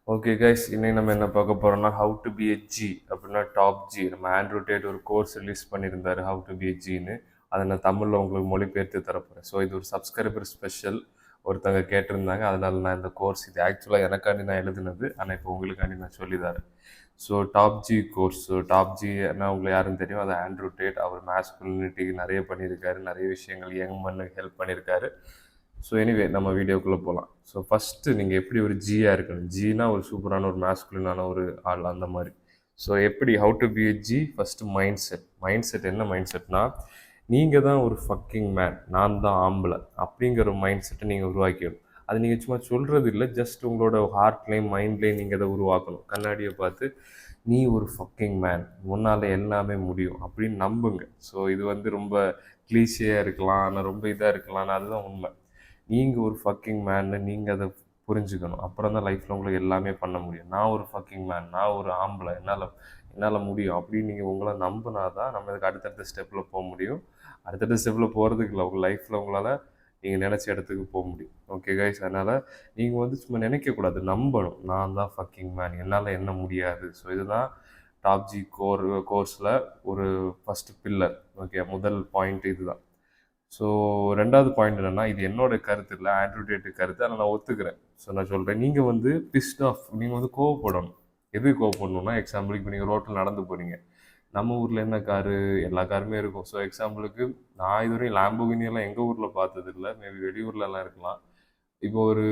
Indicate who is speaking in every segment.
Speaker 1: Okay guys, இன்னைக்கு நம்ம என்ன பார்க்க போறோம்னா how to be a G அப்படின்னா டாப் ஜி. நம்ம ஆண்ட்ரூ டேட் ஒரு கோர்ஸ் ரிலீஸ் பண்ணியிருந்தாரு ஹவு டு பி எ ஜின்னு. அதை நான் தமிழில் உங்களுக்கு மொழிபெயர்த்து தரப்போகிறேன். ஸோ இது ஒரு சப்ஸ்கிரைபர் ஸ்பெஷல். ஒருத்தங்க கேட்டிருந்தாங்க, அதனால நான் இந்த கோர்ஸ் இது ஆக்சுவலாக எனக்காண்டி நான் எழுதுனது, ஆனால் இப்போ உங்களுக்காண்டி நான் சொல்லித்தரேன். So top G course. Top G என்ன உங்களுக்கு யாரும் தெரியும், அது ஆண்ட்ரூ டேட். அவர் மேஸ்குலினிட்டிக்கு நிறைய பண்ணியிருக்காரு, நிறைய விஷயங்கள் யங் மண்ணுக்கு ஹெல்ப் பண்ணியிருக்காரு. ஸோ எனிவே நம்ம வீடியோக்குள்ளே போகலாம். ஸோ ஃபஸ்ட்டு நீங்கள் எப்படி ஒரு ஜியாக இருக்கணும். ஜினா ஒரு சூப்பரான ஒரு மேஸ்குலினான ஒரு ஆள் அந்த மாதிரி. ஸோ எப்படி how to be a G, first mind set. Mind set என்ன மைண்ட் செட்னா, நீங்கள் தான் ஒரு ஃபக்கிங் மேன், நான் தான் ஆம்பளை அப்படிங்கிற மைண்ட் செட்டை நீங்கள் உருவாக்கிடணும். அது நீங்கள் சும்மா சொல்கிறது இல்லை, ஜஸ்ட் உங்களோட ஹார்ட்லேயும் மைண்ட்லேயும் நீங்கள் அதை உருவாக்கணும். கண்ணாடியை பார்த்து நீ ஒரு ஃபக்கிங் மேன், உன்னால் எல்லாமே முடியும் அப்படின்னு நம்புங்க. ஸோ இது வந்து ரொம்ப க்ளீஷியாக இருக்கலாம், ஆனால் ரொம்ப இதாக இருக்கலாம், ஆனால் அதுதான் உண்மை. நீங்கள் ஒரு ஃபக்கிங் மேன்னு நீங்கள் அதை புரிஞ்சுக்கணும். அப்புறம் தான் லைஃப்பில் உங்களுக்கு எல்லாமே பண்ண முடியும். நான் ஒரு ஃபக்கிங் மேன், நான் ஒரு ஆம்பளை, என்னால் முடியும் அப்படின்னு நீங்கள் உங்களை நம்பினா தான் நம்ம இதுக்கு அடுத்தடுத்த ஸ்டெப்பில் போக முடியும். அடுத்தடுத்த ஸ்டெப்பில் போகிறதுக்கு இல்லை, உங்கள் லைஃப்பில் உங்களால் நீங்கள் நினச்ச இடத்துக்கு போக முடியும். ஓகே கைஸ், அதனால் நீங்கள் வந்து சும்மா நினைக்கக்கூடாது, நம்பணும். நான் தான் ஃபக்கிங் மேன், என்னால் என்ன முடியாது. ஸோ இதுதான் டாப் ஜி கோர்ஸில் ஒரு ஃபஸ்ட்டு பில்லர். ஓகே, முதல் பாயிண்ட் இதுதான். ஸோ ரெண்டாவது பாயிண்ட் என்னென்னா, இது என்னோட கருத்து இல்லை, ஆண்ட்ரூ டேட்டு கருத்து, ஆனால் நான் ஒத்துக்கிறேன். ஸோ நான் சொல்கிறேன், நீங்கள் வந்து பிஸ்ட் ஆஃப், நீங்கள் வந்து கோவப்படணும். எது கோவப்படணும்னா, எக்ஸாம்பிளுக்கு இப்போ நீங்கள் ரோட்டில் நடந்து போகிறீங்க. நம்ம ஊரில் என்ன காரு, எல்லா காருமே இருக்கும். ஸோ எக்ஸாம்பிளுக்கு நான் இதுவரையும் லேம்போகினி எல்லாம் எங்கள் ஊரில் பார்த்ததில்லை, மேபி வெளியூர்லலாம் இருக்கலாம். இப்போ ஒரு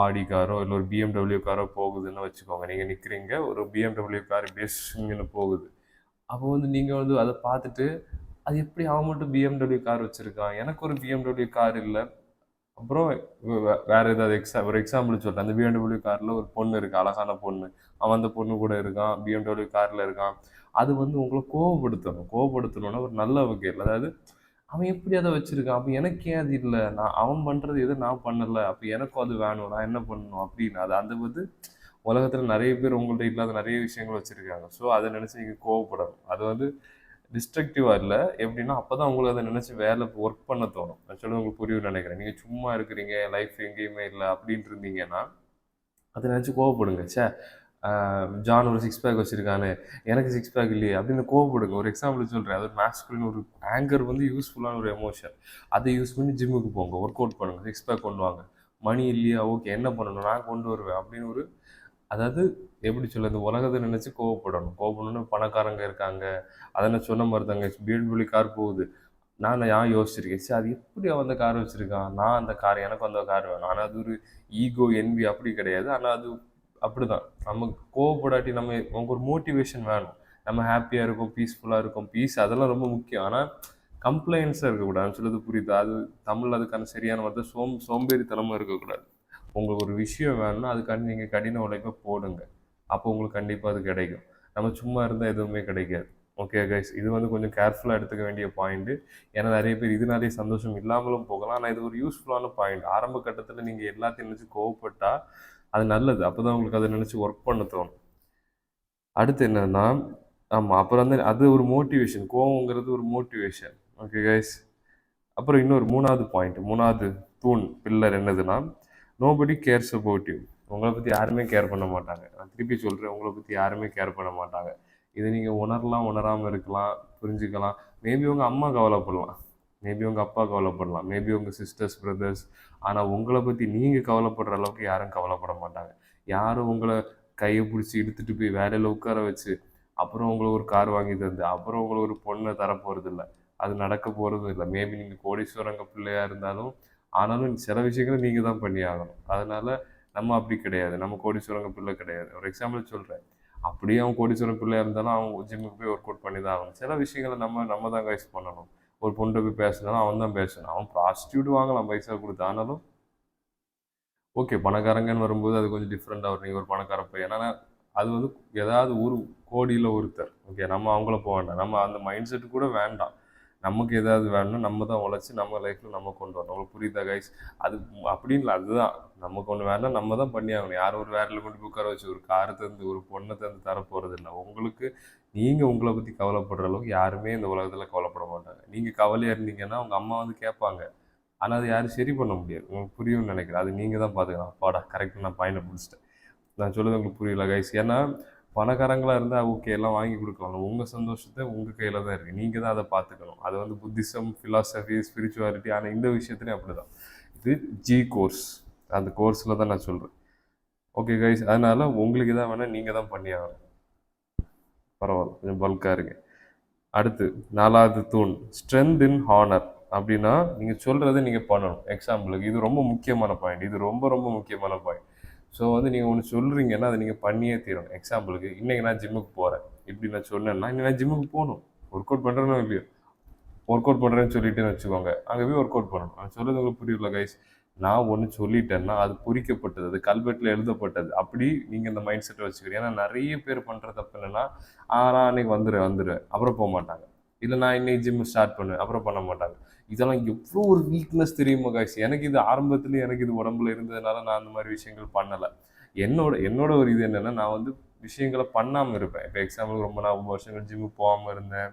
Speaker 1: ஆடி காரோ இல்லை ஒரு பிஎம்டபிள்யூ காரோ போகுதுன்னு வச்சுக்கோங்க. நீங்கள் நிற்கிறீங்க, ஒரு பிஎம்டபிள்யூ கார் பேசுங்கன்னு போகுது. அப்போ வந்து நீங்கள் வந்து அதை பார்த்துட்டு, அது எப்படி அவன் மட்டும் பிஎம்டபிள்யூ கார் வச்சுருக்கான், எனக்கு ஒரு பிஎம்டபிள்யூ கார் இல்லை. அப்புறம் வேறு ஏதாவது ஒரு எக்ஸாம்பிள் சொல்கிறேன். அந்த பிஎம்டபிள்யூ காரில் ஒரு பொண்ணு இருக்குது, அழகான பொண்ணு. அவன் அந்த பொண்ணு கூட இருக்கான், பிஎம்டபிள்யூ காரில் இருக்கான். அது வந்து உங்களை கோவப்படுத்தணும்னா ஒரு நல்ல வகையில். அதாவது அவன் எப்படி அதை வச்சுருக்கான், அப்போ எனக்கு ஏன் அது இல்லை, அவன் பண்ணுறது எதுவும் நான் பண்ணலை, அப்போ எனக்கும் அது வேணும், நான் என்ன பண்ணணும் அப்படின்னு. அது அந்த வந்து உலகத்தில் நிறைய பேர் உங்கள்கிட்ட இல்லாத நிறைய விஷயங்கள் வச்சுருக்காங்க. ஸோ அதை நினச்சி நீங்கள் கோவப்படணும். அது வந்து டிஸ்ட்ரக்டிவாக இல்லை, எப்படின்னா அப்போ தான் உங்களுக்கு அதை நினச்சி வேலை ஒர்க் பண்ண தோணும். ஆக்சுவலாக உங்களுக்கு புரியும்னு நினைக்கிறேன். நீங்கள் சும்மா இருக்கிறீங்க, லைஃப் எங்கேயுமே இல்லை அப்படின்ட்டு இருந்தீங்கன்னா அதை நினச்சி கோவப்படுங்க. ஜான் ஒரு சிக்ஸ் பேக் வச்சுருக்கானே, எனக்கு சிக்ஸ் பேக் இல்லையே அப்படின்னு கோவப்படுங்க. ஒரு எக்ஸாம்பிள் சொல்கிறேன். அது மேஸ்குலின் ஒரு ஆங்கர் வந்து யூஸ்ஃபுல்லான ஒரு எமோஷன். அதை யூஸ் பண்ணி ஜிம்முக்கு போங்க, ஒர்க் அவுட் பண்ணுங்கள், சிக்ஸ் பேக் கொண்டு வாங்க. மணி இல்லையா, ஓகே என்ன பண்ணணும், நான் கொண்டு வருவேன் அப்படின்னு ஒரு, அதாவது எப்படி சொல்ல, இந்த உலகத்தை நினச்சி கோவப்படணும்னு பணக்காரங்க இருக்காங்க. அதை நான் சொன்ன மாதிரி தாங்க, பிஎம்டபிள்யூ கார் போகுது. நான் ஏன் யோசிச்சிருக்கேன், சரி அது எப்படி அவன் அந்த கார் வச்சுருக்கான், நான் அந்த கார், எனக்கு அந்த கார் வேணும். ஆனால் அது ஒரு ஈகோ என்வி அப்படி கிடையாது. ஆனால் அது அப்படி தான். நம்ம கோவப்படாட்டி நமக்கு ஒரு மோட்டிவேஷன் வேணும். நம்ம ஹாப்பியாக இருக்கும், பீஸ்ஃபுல்லாக இருக்கும். பீஸ் அதெல்லாம் ரொம்ப முக்கியம். ஆனால் கம்ப்ளைண்ட்ஸாக இருக்கக்கூடாது. சொல்லுறது புரியுது. அது தமிழ் அதுக்கான சரியான வார்த்தை சோம்பேறித்தனமாக இருக்கக்கூடாது. உங்களுக்கு ஒரு விஷயம் வேணும்னா அதுக்காண்டி நீங்கள் கடின உழைப்பை போடுங்க. அப்போ உங்களுக்கு கண்டிப்பாக அது கிடைக்கும். நம்ம சும்மா இருந்தால் எதுவுமே கிடைக்காது. ஓகே கைஸ், இது வந்து கொஞ்சம் கேர்ஃபுல்லாக எடுத்துக்க வேண்டிய பாயிண்ட்டு. ஏன்னா நிறைய பேர் இதனாலே சந்தோஷம் இல்லாமலும் போகலாம். ஆனால் இது ஒரு யூஸ்ஃபுல்லான பாயிண்ட். ஆரம்ப கட்டத்தில் நீங்கள் எல்லாத்தையும் நினச்சி கோவப்பட்டால் அது நல்லது. அப்போ தான் உங்களுக்கு அதை நினச்சி ஒர்க் பண்ண தோணும். அடுத்து என்னன்னா, ஆமாம், அப்புறம் வந்து அது ஒரு மோட்டிவேஷன். கோவங்கிறது ஒரு மோட்டிவேஷன். ஓகே கைஸ், அப்புறம் இன்னொரு மூணாவது தூண் பில்லர் என்னதுன்னா, நோபடி கேர்ஸ் அபவுட் யூ. உங்களை பற்றி யாருமே கேர் பண்ண மாட்டாங்க. நான் திருப்பி சொல்கிறேன், உங்களை பற்றி யாருமே கேர் பண்ண மாட்டாங்க. இதை நீங்கள் உணரலாம், உணராமல் இருக்கலாம், புரிஞ்சுக்கலாம். மேபி உங்கள் அம்மா கவலைப்படலாம், மேபி உங்கள் அப்பா கவலைப்படலாம், மேபி உங்கள் சிஸ்டர்ஸ், பிரதர்ஸ். ஆனால் உங்களை பற்றி நீங்கள் கவலைப்படுற அளவுக்கு யாரும் கவலைப்பட மாட்டாங்க. யாரும் உங்களை கையை பிடிச்சி இழுத்துட்டு போய் வேலையில் உட்கார வச்சு அப்புறம் உங்களுக்கு ஒரு கார் வாங்கி தந்து அப்புறம் உங்களுக்கு ஒரு பொண்ணை தரப்போகிறதில்ல. அது நடக்க போகிறதும் இல்லை. மேபி நீங்கள் கோடீஸ்வரங்க பிள்ளையாக இருந்தாலும், ஆனாலும் சில விஷயங்களை நீங்கள் தான் பண்ணி ஆகணும். அதனால் நம்ம அப்படி கிடையாது, நம்ம கோடீஸ்வரங்க பிள்ளை கிடையாது. ஒரு எக்ஸாம்பிள் சொல்கிறேன். அப்படியே அவன் கோடீஸ்வரன் பிள்ளையாக இருந்தாலும் அவன் ஜிம்முக்கு போய் ஒர்க் அவுட் பண்ணி தான் ஆகணும். சில விஷயங்களை நம்ம தான் கைஸ் பண்ணணும். ஒரு பொண்ணை போய் பேசினாலும் அவன் தான் பேசணும். அவன் ப்ராஸ்டியூட் வாங்கலாம் பைசா கொடுத்து, ஆனாலும் ஓகே பணக்காரங்கன்னு வரும்போது அது கொஞ்சம் டிஃப்ரெண்ட்டாக வரும். நீங்கள் ஒரு பணக்கார பையன், ஆனால் அது வந்து ஏதாவது ஒரு கோடியில் ஒருத்தர். ஓகே, நம்ம அவங்கள போக வேண்டாம், நம்ம அந்த மைண்ட் செட்டு கூட வேண்டாம். நமக்கு ஏதாவது வேணும்னா நம்ம தான் உழைச்சி நம்ம லைஃப்பில் நம்ம கொண்டு வரணும். உங்களுக்கு புரியுதா கைஸ்? அது அப்படின்னு இல்லை, அதுதான் நமக்கு ஒன்று வேணால் நம்ம தான் பண்ணி ஆகணும். யாரும் ஒரு வேரில் கொண்டு போய் உட்கார வச்சு ஒரு காரை தந்து ஒரு பொண்ணை தந்து தரப்போகிறது இல்லை. உங்களுக்கு நீங்கள் உங்களை பற்றி கவலைப்படுற அளவுக்கு யாருமே இந்த உலகத்தில் கவலைப்பட மாட்டாங்க. நீங்கள் கவலையாக இருந்தீங்கன்னா உங்கள் அம்மா வந்து கேட்பாங்க, ஆனால் அது யாரும் சரி பண்ண முடியாது. உங்களுக்கு புரியும்னு நினைக்கிறேன். அது நீங்கள் தான் பார்த்துக்கலாம். அப்பாடா கரெக்டாக நான் பாயிண்டை பிடிச்சிட்டேன். நான் சொல்றது உங்களுக்கு புரியல கைஸ். ஏன்னா பணக்காரங்களா இருந்தா ஓகே எல்லாம் வாங்கி குடுக்கலாம். உங்க சந்தோஷத்த உங்க கையில தான் இருக்கு. நீங்க தான் அத பார்த்துக்கணும். அது வந்து புத்திசம், பிலாசபி, ஸ்பிரிச்சுவாலிட்டி ஆனா இந்த விஷயத்துலயும் அப்படிதான். இது ஜி கோர்ஸ். அந்த கோர்ஸ்ல தான் நான் சொல்றேன். Okay guys. அதனால உங்களுக்கு எதா வேணா நீங்க தான் பண்ணியாகணும். பரவால்ல. கொஞ்சம் பல்கா இருக்கு. அடுத்து 4வது தூண் ஸ்ட்ரென்த் இன் ஹானர். அப்படின்னா நீங்க சொல்றத நீங்க பண்ணணும். எக்ஸாம்பிளுக்கு இது ரொம்ப முக்கியமான பாயிண்ட். இது ரொம்ப ரொம்ப முக்கியமான பாயிண்ட். ஸோ வந்து நீங்க ஒண்ணு சொல்றீங்கன்னா, அத நீங்க பண்ணியே தீரணும். எக்ஸாம்பிளுக்கு இன்னைக்கு நான் ஜிம்முக்கு போறேன். இப்படி நான் சொன்னேன்னா, இன்னைக்கு நான் ஜிம்முக்கு போணும். ஒர்க் அவுட் பண்றேனோ இல்லையோ. ஒர்க் அவுட் பண்றேன்னு சொல்லிட்டேன்னு வச்சுக்கோங்க. அங்க போய் ஒர்க் அவுட் பண்ணணும். நான் சொல்றது உங்களுக்கு புரியுதுல கைஸ்? நான் ஒண்ணு சொல்லிட்டேன்னா, அது பொறிக்கப்பட்டது. அது கல்வெட்டுல எழுதப்பட்டது. அப்படி நீங்க இந்த மைண்ட் செட்ட வச்சுக்கிறீங்க. ஏன்னா நெறைய பேர் பண்ற தப்பு என்னன்னா, நான் அன்னைக்கு வந்துருவேன். அப்புறம் போமாட்டாங்க. இல்ல நான் இன்னைக்கு ஜிம் ஸ்டார்ட் பண்ணுவேன். அப்புறம் பண்ண மாட்டாங்க. இதெல்லாம் எவ்ளோ ஒரு வீக்னஸ் தெரியுமா காய்ஸ்? எனக்கு இது ஆரம்பத்திலேயே எனக்கு இது உடம்புல இருந்ததுனால நான் அந்த மாதிரி விஷயங்கள் பண்ணல. என்னோட என்னோட ஒரு இது என்னன்னா, நான் வந்து விஷயங்கள பண்ணாம இருப்பேன். இப்ப எக்ஸாம்பிளுக்கு ரொம்ப நான் ரொம்ப வருஷங்கள் ஜிம்முக்கு போகாம இருந்தேன்.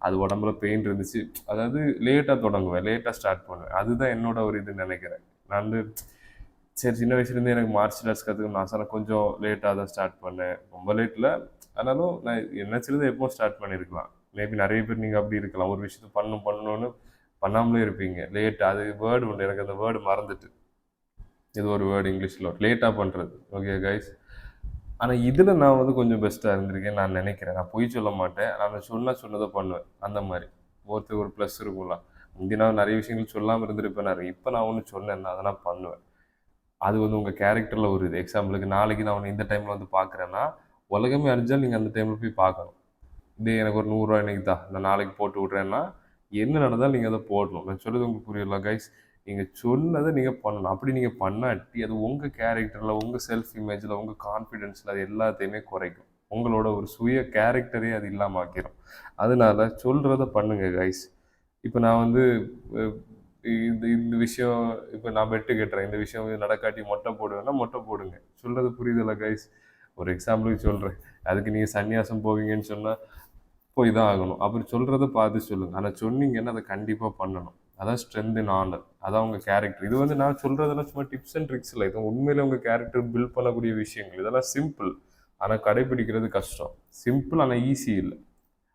Speaker 1: அது உடம்புல பெயின் இருந்துச்சு. அதாவது லேட்டா தொடங்குவேன். லேட்டா ஸ்டார்ட் பண்ணுவேன். அதுதான் என்னோட ஒரு இதுன்னு நெனைக்கிறேன். நான் வந்து சரி சின்ன வயசுலேருந்தே எனக்கு மார்ஷியல் ஆர்ட்ஸ் கத்துக்கணும்னு ஆசை. நான் கொஞ்சம் லேட்டா தான் ஸ்டார்ட் பண்ணேன். ரொம்ப லேட் இல்ல. ஆனாலும் நான் நெனச்சத எப்பவும் ஸ்டார்ட் பண்ணியிருக்கலாம். மேபி நெறைய பேர் நீங்க அப்படி இருக்கலாம். ஒரு விஷயத்த பண்ணணும்னு பண்ணாமலே இருப்பீங்க. லேட் அது வேர்ட் உண்டு. எனக்கு அந்த வேர்ட் மறந்துட்டு. இது ஒரு வேர்ட் இங்கிலீஷ்ல லேட்டா பண்றது. Okay guys. ஆனா இதுல நான் வந்து கொஞ்சம் பெஸ்ட்டா இருந்திருக்கேன்னு நான் நெனைக்கிறேன். நான் பொய் சொல்ல மாட்டேன். நான் சொன்னத பண்ணுவேன். அந்த மாரி. ஒருத்தருக்கு ஒரு ப்ளஸ் இருக்கும்ல. முந்தி நான் நெறைய விஷயங்கள் சொல்லாம இருந்திருப்பேன் நெறைய. இப்ப நான் ஒண்ணு சொன்னேன்னா, அத நான் பண்ணுவேன். அது வந்து உங்க கேரக்டர்ல ஒரு இது. எக்ஸாம்பிளுக்கு நாளைக்கு நான் உன்ன இந்த டைம்ல வந்து பார்க்குறேன்னா, உலகமே அழிஞ்சாலும் நீங்க அந்த டைம்ல போய் பார்க்கணும். டேய் எனக்கு ஒரு ரூ. 100 இன்னைக்கு தா. நான் நாளைக்கு போட்டு விட்றேன்னா, என்ன நடந்தாலும் நீங்க அத போடணும். நான் சொல்றது உங்களுக்கு புரியுதுல்ல கைஸ்? நீங்க சொன்னத நீங்க பண்ணணும். அப்படி நீங்க பண்ணாட்டி, அது உங்க கேரக்டர்ல, உங்க செல்ஃப் இமேஜ்ல, உங்க கான்ஃபிடன்ஸ்ல அது எல்லாத்தையுமே குறைக்கும். உங்களோட ஒரு சுய கேரக்டரே அது இல்லாம ஆக்கிரும். அதனால சொல்றத பண்ணுங்க கைஸ். இப்ப நான் வந்து அ இந்த இந்த விஷயம் இப்ப நான் பெட்டு கட்டுறேன். இந்த விஷயம் நடக்காட்டி மொட்டை போடுவேன்னா, மொட்டை போடுங்க. சொல்றது புரியுதுல்ல கைஸ்? ஒரு எக்ஸாம்பிளுக்கு சொல்றேன். அதுக்கு நீங்க சன்னியாசம் போவீங்கன்னு சொன்னா போய் தான் ஆகணும். அப்படி சொல்றத பார்த்து சொல்லுங்க. ஆனா சொன்னீங்கன்னா, அத கண்டிப்பா பண்ணணும். அதான் ஸ்ட்ரென்த் இன் ஹானர். அதான் உங்க கேரக்டர். இது வந்து நான் சொல்றதெல்லாம் சும்மா டிப்ஸ் அண்ட் ட்ரிக்ஸ் இல்ல. இது உண்மையிலே உங்க கேரக்டர் பில்ட் பண்ணக்கூடிய விஷயங்கள். இதெல்லாம் சிம்பிள். ஆனா கடைபிடிக்கிறது கஷ்டம். சிம்பிள் ஆனா ஈஸி இல்ல.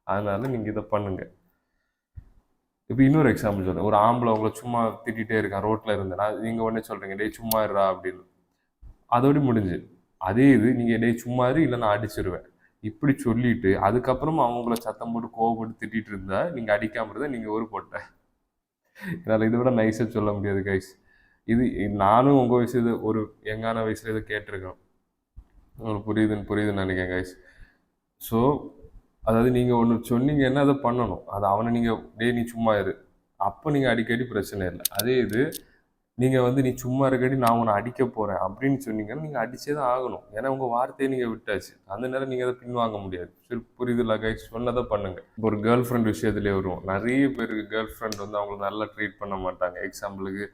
Speaker 1: அதனால நீங்க இத பண்ணுங்க. இப்ப இன்னொரு எக்ஸாம்பிள் சொல்றேன். ஒரு ஆம்பள உங்கள சும்மா திட்டிட்டே இருக்கான் ரோட்ல இருந்து. நீங்க உடனே சொல்றீங்க, "டேய் சும்மா இருடா" அப்படின்னு. அதோட முடிஞ்சு. அதே இது நீங்க "டேய் சும்மா இரு, இல்ல நான் அடிச்சுருவேன்." இப்படி சொல்லிட்டு, அதுக்கப்புறமா அவங்க உங்கள சத்தம் போட்டு கோவப்பட்டு திட்டிட்டு இருந்தா, நீங்க அடிக்காம இருந்தா நீங்க ஒரு பொட்ட. என்னால இத விட நைஸா சொல்ல முடியாது கைஸ். இது நானும் உங்க வயசு ஒரு யங்கான வயசுல இத கேட்டுருக்கேன். உங்களுக்கு புரியுதுன்னு நெனைக்கிறேன் கைஸ். ஸோ, அதாவது நீங்க ஒண்ணு சொன்னீங்கன்னா, அத பண்ணணும். அது அவன நீங்க "டேய் நீ சும்மா இரு." அப்ப நீங்க அடிக்காட்டி பிரச்சனை இல்ல. அதே இது நீங்க வந்து "நீ சும்மா இருக்காட்டி நான் உன்ன அடிக்க போறேன்" அப்படின்னு சொன்னீங்கன்னா, நீங்க அடிச்சே தான் ஆகணும். ஏன்னா உங்க வார்த்தைய நீங்க விட்டாச்சு. அந்த நேரம் நீங்க அத பின்வாங்க முடியாது. சரி புரியுதுல்ல கைஸ்? சொன்னத பண்ணுங்க. இப்போ ஒரு கேர்ள் ஃப்ரெண்ட் விஷயத்திலேயே வருவோம். நெறைய பேருக்கு கேர்ள் ஃப்ரெண்ட் வந்து அவங்கள நல்லா ட்ரீட் பண்ண மாட்டாங்க. எக்ஸாம்பிளுக்கு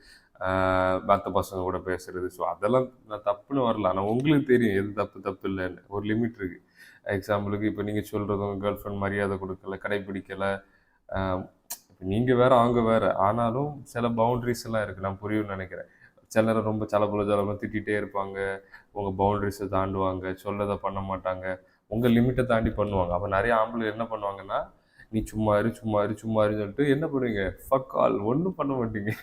Speaker 1: மத்த பசங்க கூட பேசுறது. ஸோ அதெல்லாம் நான் தப்புன்னு வரல. ஆனா உங்களுக்கு தெரியும் எது தப்பு இல்லன்னு. ஒரு லிமிட் இருக்கு. எக்ஸாம்பிளுக்கு இப்ப நீங்க சொல்றது உங்க கேர்ள் ஃப்ரெண்ட் மரியாதை குடுக்கல, கடைபிடிக்கல. அ நீங்க வேற, அவங்க வேற. ஆனாலும் சில பவுண்டரீஸ் எல்லாம் இருக்கு. நான் புரியும்னு நெனைக்கிறேன். சில நேரம் ரொம்ப சலபல திட்டிட்டே இருப்பாங்க. உங்க பவுண்டரீஸ தாண்டுவாங்க. சொன்னத பண்ண மாட்டாங்க. உங்க லிமிட்ட தாண்டி பண்ணுவாங்க. அப்ப நெறைய ஆம்பளைங்க என்ன பண்ணுவாங்கன்னா, "நீ சும்மா இரு, சும்மா இரு, சும்மா இருன்னு" சொல்லிட்டு என்ன பண்ணுவீங்க? ஃபக் ஆல் ஒண்ணும் பண்ண மாட்டீங்க.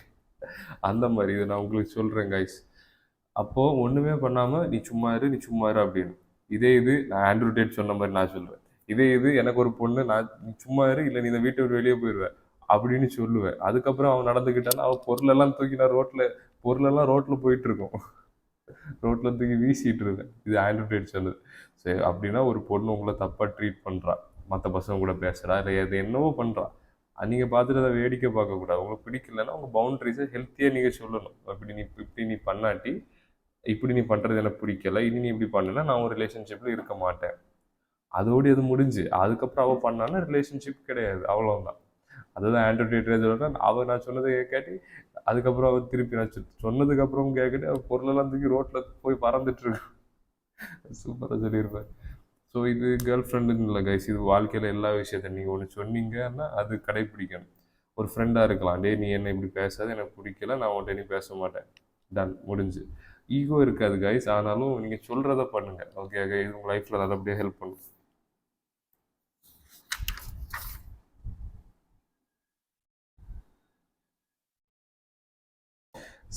Speaker 1: அந்த மாரி. இத நான் உங்களுக்கு சொல்றேன் கைஸ். அப்போ ஒண்ணுமே பண்ணாம, "நீ சும்மா இரு, நீ சும்மா இரு" அப்படின்னு. இதே இது நான் ஆண்ட்ரூ டேட் சொன்ன மாரி நான் சொல்லுவேன். இதே இது எனக்கு ஒரு பொண்ணு "நீ சும்மா இரு, இல்ல நீ இந்த வீட்ட விட்டு வெளிய போயிருவ" அப்படின்னு சொல்லுவேன். அதுக்கப்புறம் அவன் நடந்துக்கிட்டான்னா, அவ பொருளெல்லாம் தூக்கி நான் பொருளெல்லாம் ரோட்ல போயிட்டுருக்கும். ரோட்ல தூக்கி வீசிட்டு இருந்தேன். இது ஆண்ட்ரூ டேட் சொன்னது. சரி அப்படின்னா ஒரு பொண்ணு உங்கள தப்பா ட்ரீட் பண்றா. மத்த பசங்க கூட பேசுறா. இல்ல எது என்னவோ பண்றா. நீங்க பார்த்துட்டு அத வேடிக்கை பார்க்கக்கூடாது. உங்களுக்கு பிடிக்கலன்னா உங்க பவுண்டரீஸ ஹெல்த்தியா நீங்க சொல்லணும். இப்படி நீ பண்ணாட்டி, இப்படி நீ பண்றது எனக்கு பிடிக்கல. இனி நீ இப்படி பண்ணுனா நான் ஒரு ரிலேஷன்ஷிப்ல இருக்க மாட்டேன். அதோட இது முடிஞ்சு. அதுக்கப்புறம் அவ பண்ணான்னா ரிலேஷன்ஷிப் கிடையாது. அவ்வளவுதான். அதுதான் ஆண்ட்ரூ டேட் சொல்றேன். அவ நான் சொன்னத கேட்காட்டி, அதுக்கப்புறம் அவ திருப்பி நான் சொன்னதுக்கு அப்புறம் கேட்காட்டி, அவ பொருளெல்லாம் தூக்கி ரோட்ல போய் பறந்துட்டு இருக்கு. சூப்பரா சொல்லியிருப்பேன். ஸோ இது கேர்ள் ஃப்ரெண்டுன்னு இல்லை கைஸ். இது வாழ்க்கையில எல்லா விஷயத்தையும் நீங்க ஒண்ணு சொன்னீங்கன்னா, அது கடைப்பிடிக்கணும். ஒரு ஃப்ரெண்டா இருக்கலாம். "டேய் நீ என்ன இப்படி பேசாத. எனக்கு பிடிக்கல. நான் உன்ட்ட இனி பேச மாட்டேன்." டன் முடிஞ்சு. ஈகோ இருக்காது கைஸ். ஆனாலும் நீங்கள் சொல்கிறத பண்ணுங்கள். ஓகே கைஸ், உங்கள் லைஃப்பில் நல்லபடியாக ஹெல்ப் பண்ணும்.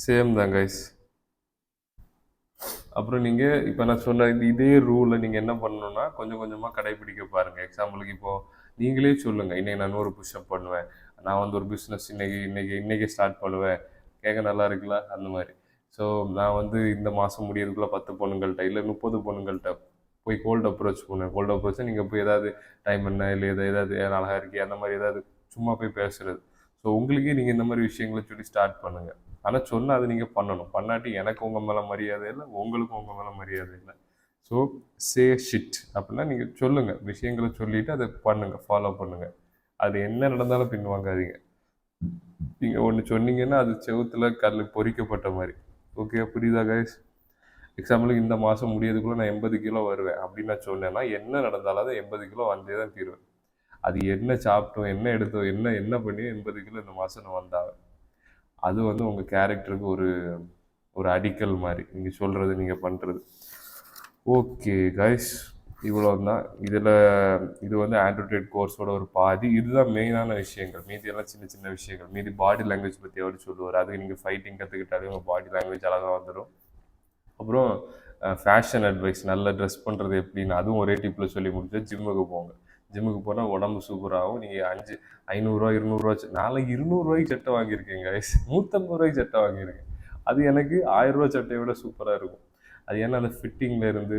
Speaker 1: சேம் தான் கைஸ். அப்புறம் நீங்கள் இப்போ நான் சொன்ன இதே ரூலை நீங்கள் என்ன பண்ணணும்னா கொஞ்சம் கொஞ்சமாக கடைபிடிக்க பாருங்கள். எக்ஸாம்பிளுக்கு இப்போது நீங்களே சொல்லுங்கள், இன்றைக்கி நான் 100 புஷ்அப் பண்ணுவேன், நான் வந்து ஒரு பிஸ்னஸ் இன்னைக்கு ஸ்டார்ட் பண்ணுவேன். கேட்க நல்லா இருக்குல்ல? அந்த மாதிரி. ஸோ நான் வந்து இந்த மாதம் முடியறதுக்குள்ளே 10 பொண்ணுங்கள்ட்ட இல்லை 30 பொண்ணுங்கள்ட்ட போய் கோல்டு அப்ரோச் பண்ணுவேன். கோல்டு அப்ரோச்சை நீங்கள் போய் ஏதாவது டைம் என்ன இல்லை ஏதாவது அழகாக இருக்கே அந்த மாதிரி ஏதாவது சும்மா போய் பேசுறது. ஸோ உங்களுக்கே நீங்கள் இந்த மாதிரி விஷயங்களை சொல்லி ஸ்டார்ட் பண்ணுங்கள். ஆனால் சொன்னால் அதை நீங்கள் பண்ணணும். பண்ணாட்டி எனக்கு உங்கள் மேலே மரியாதை இல்லை, உங்களுக்கும் உங்கள் மேலே மரியாதை இல்லை. ஸோ சே ஷிட் அப்படின்னா நீங்கள் சொல்லுங்கள், விஷயங்களை சொல்லிவிட்டு அதை பண்ணுங்கள், ஃபாலோ பண்ணுங்கள். அது என்ன நடந்தாலும் பின்வாங்காதீங்க. நீங்கள் ஒன்று சொன்னீங்கன்னா அது செவுத்துல கல் பொறிக்கப்பட்ட மாதிரி. ஓகே, புரியுதா கைஸ்? எக்ஸாம்பிளுக்கு இந்த மாதம் முடியறதுக்குள்ளே நான் 80 கிலோ வருவேன் அப்படின்னு நான் சொன்னேன்னா என்ன நடந்தாலும் அதை 80 கிலோ வந்தே தான் தீருவேன். அது என்ன சாப்பிட்டோம், என்ன எடுத்தோம், என்ன பண்ணி 80 கிலோ இந்த மாதம் நான் வந்தாவேன். அது வந்து உங்கள் கேரக்டருக்கு ஒரு அடிக்கல் மாதிரி, நீங்கள் சொல்கிறது நீங்கள் பண்ணுறது. ஓகே கைஸ், இவ்வளோ தான். இது வந்து ஆண்ட்ரூ டேட் கோர்ஸோட ஒரு பாதி. இதுதான் மெயினான விஷயங்கள். மீதியெல்லாம் சின்ன சின்ன விஷயங்கள். மீதி பாடி லாங்குவேஜ் பற்றி அவர் சொல்லுவார். அதுக்கு நீங்கள் ஃபைட்டிங் கற்றுக்கிட்டாலே உங்கள் பாடி லாங்குவேஜ் அழகாக வந்துடும். அப்புறம் ஃபேஷன் அட்வைஸ், நல்லா ட்ரெஸ் பண்ணுறது எப்படின்னு அதுவும் ஒரே டிப்பில் சொல்லி முடிச்சு. ஜிம்முக்கு போங்க. ஜிம்முக்கு போனால் உடம்பு சூப்பராகும். நீங்கள் 500 200 நாளைக்கு 200 சட்டை வாங்கியிருக்கேங்க, 150 சட்டை வாங்கியிருக்கேன். அது எனக்கு 1000 சட்டையை விட சூப்பராக இருக்கும். அது ஏன்னா அந்த ஃபிட்டிங்கில் இருந்து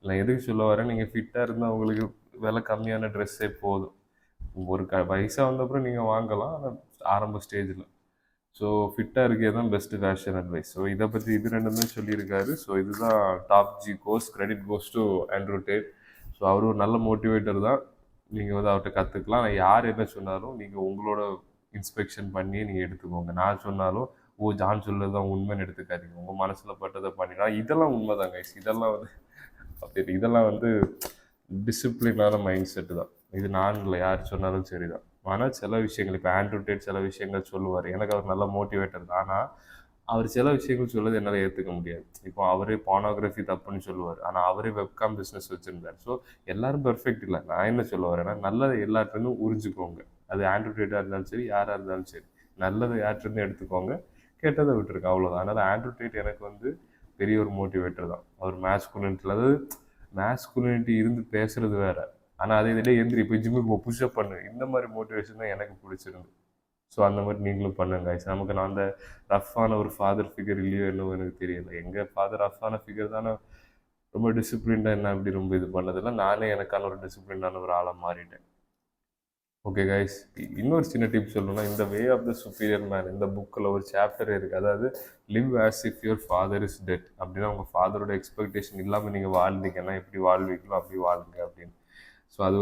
Speaker 1: நான் எதுக்கு சொல்ல வரேன், நீங்கள் ஃபிட்டாக இருந்தால் உங்களுக்கு விலை கம்மியான ட்ரெஸ்ஸே போதும். ஒரு வயசாக வந்தப்பறம் நீங்கள் வாங்கலாம், ஆனால் ஆரம்ப ஸ்டேஜில். ஸோ ஃபிட்டாக இருக்கே தான் பெஸ்ட்டு ஃபேஷன் அட்வைஸ். ஸோ இதை பற்றி இது ரெண்டுமே சொல்லியிருக்காரு. ஸோ இதுதான் top G course. Credit goes to Andrew Tate. So அவர் ஒரு நல்ல மோட்டிவேட்டர் தான். நீங்கள் வந்து அவர்கிட்ட கற்றுக்கலாம். நான் யார் என்ன சொன்னாலும் நீங்கள் உங்களோட இன்ஸ்பெக்ஷன் பண்ணி நீங்கள் எடுத்துக்கோங்க. நான் சொன்னாலும் ஜான் சொல்கிறது தான் உண்மைன்னு எடுத்துக்காதீங்க. உங்கள் மனசில் பட்டதை பண்ணினா இதெல்லாம் உண்மை தான் கைஸ். இதெல்லாம் வந்து டிசிப்ளினான மைண்ட் செட்டு தான். இது நான் இல்லை, யார் சொன்னாலும் சரி தான். ஆனால் சில விஷயங்கள் இப்போ ஆண்ட்ரூ டேட் சில விஷயங்கள் சொல்லுவார். எனக்கு அவர் நல்ல மோட்டிவேட்டர் தான். ஆனால் அவர் சில விஷயங்கள் சொல்லுறது என்னால் ஏற்றுக்க முடியாது. இப்போ அவரே பானோகிராஃபி தப்புன்னு சொல்லுவார். ஆனால் அவரே வெப்காம் பிஸ்னஸ் வச்சுருந்தார். ஸோ எல்லோரும் பெர்ஃபெக்ட் இல்லை. நான் என்ன சொல்ல வரேன்னா நல்லதை எல்லாத்துலேருந்தும் உறிஞ்சிக்கோங்க. அது ஆண்ட்ரூ டேட்டாக இருந்தாலும் சரி, யாராக இருந்தாலும் சரி, நல்லதை யார்கிட்டருந்து எடுத்துக்கோங்க, கெட்டதை விட்டுருக்கு, அவ்வளோதான். அதனால் ஆண்ட்ரூ டேட் எனக்கு வந்து பெரிய ஒரு மோட்டிவேட்டர் தான். அவர் மேஸ்குலினிட்டியில், அதாவது மேஸ்குலினிட்டி இருந்து பேசுகிறது வேறு, ஆனால் அதை இதிலே எந்திரி போய் ஜிம்முக்கு புஷ்அப் பண்ணு, இந்த மாதிரி மோட்டிவேஷன் தான் எனக்கு பிடிச்சிருந்து. ஸோ அந்த மாதிரி நீங்களும் பண்ணுங்க. நமக்கு நான் அந்த ரஃப்பான ஒரு ஃபாதர் ஃபிகர் இல்லையோ என்னவோ எனக்கு தெரியல. எங்கள் ஃபாதர் ரஃப்பான ஃபிகர் தானே, ரொம்ப டிசிப்ளின்டாக என்ன அப்படி ரொம்ப இது பண்ணதில்லை. நானே எனக்கான ஒரு டிசிப்ளினான ஒரு ஆளாக மாறிட்டேன். ஓகே கைஸ், இன்னொரு சின்ன டிப் சொல்லணும்னா, இந்த way of the superior man இந்த புக்கில் ஒரு சாப்டர் இருக்குது. அதாவது live as if your father is dead. அப்படின்னா உங்கள் ஃபாதரோட எக்ஸ்பெக்டேஷன் இல்லாமல் நீங்கள் வாழ்ந்தீங்கன்னா எப்படி வாழ்வீங்களோ அப்படி வாழுங்க அப்படின்னு. ஸோ அது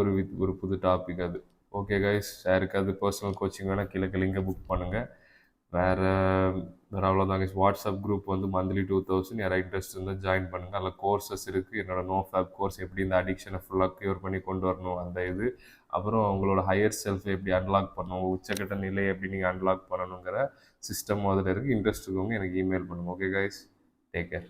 Speaker 1: ஒரு புது டாபிக் அது. ஓகே கைஸ், யாருக்காவது பர்சனல் கோச்சிங் வேணால் கீழே லிங்கை புக் பண்ணுங்கள். வேறு அவ்வளோதான் கைஸ். வாட்ஸ்அப் குரூப் வந்து மந்த்லி 2000, யாராவது இன்ட்ரெஸ்ட் இருந்தால் ஜாயின் பண்ணுங்கள். அதில் கோர்சஸ் இருக்குது. என்னோடய நோ ஃபேப் கோர்ஸ், எப்படி இந்த அடிக்ஷனை ஃபுல்லாக க்யூர் பண்ணி கொண்டு வரணும் அந்த இது. அப்புறம் உங்களோட ஹையர் செல்ஃபை எப்படி அன்லாக் பண்ணணும், உச்சக்கட்ட நிலையை எப்படி நீங்கள் அன்லாக் பண்ணணுங்கிற சிஸ்டம் அதில் இருக்குது. இன்ட்ரெஸ்ட் இருக்கவங்க எனக்கு இமெயில் பண்ணுங்கள். Okay guys, take care.